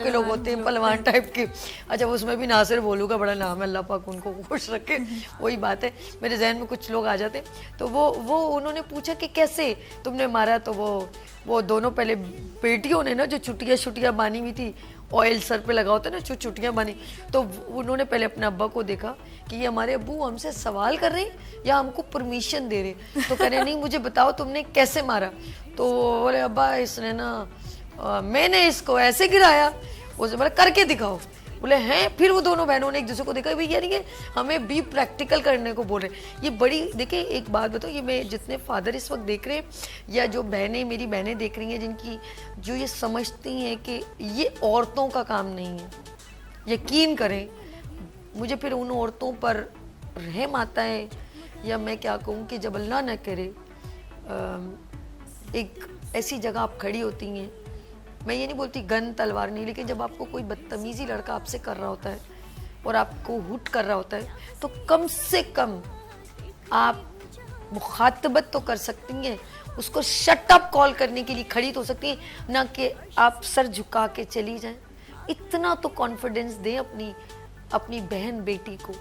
کے لوگ ہوتے ہیں پہلوان ٹائپ کے. اچھا اس میں بھی ناصر بولو کا بڑا نام ہے, اللہ پاک ان کو خوش رکھے. وہی بات ہے, میرے ذہن میں کچھ لوگ آ جاتے تو وہ انہوں نے پوچھا کہ کیسے تم نے مارا, تو وہ دونوں پہلے بیٹیوں نے نا جو چھٹیاں باندھی ہوئی تھی, آئل سر پہ لگا ہوتا ہے نا, چھٹیاں باندھی, تو انہوں نے پہلے اپنے ابا کو دیکھا کہ یہ ہمارے ابو ہم سے سوال کر رہے ہیں یا ہم کو پرمیشن دے رہے, تو کہہ رہے نہیں مجھے بتاؤ تم نے کیسے مارا. تو بولے ابا اس نے نا میں نے اس کو ایسے گرایا. اسے بولا کر کے دکھاؤ. بولے ہیں. پھر وہ دونوں بہنوں نے ایک دوسرے کو دیکھا, بھائی یار یہ ہمیں بھی پریکٹیکل کرنے کو بول رہے ہیں. یہ بڑی دیکھیں ایک بات بتاؤ, یہ میں جتنے فادر اس وقت دیکھ رہے ہیں یا جو بہنیں میری بہنیں دیکھ رہی ہیں جن کی جو یہ سمجھتی ہیں کہ یہ عورتوں کا کام نہیں ہے, یقین کریں مجھے پھر ان عورتوں پر رحم آتا ہے, یا میں کیا کہوں کہ جب اللہ نہ کرے ایک ایسی جگہ آپ کھڑی ہوتی ہیں, میں یہ نہیں بولتی گن تلوار نہیں, لیکن جب آپ کو کوئی بدتمیزی لڑکا آپ سے کر رہا ہوتا ہے اور آپ کو ہٹ کر رہا ہوتا ہے, تو کم سے کم آپ مخاطبت تو کر سکتی ہیں, اس کو شٹ اپ کال کرنے کے لیے کھڑی تو ہو سکتی ہیں, نہ کہ آپ سر جھکا کے چلی جائیں. اتنا تو کانفیڈنس دیں اپنی بہن بیٹی کو.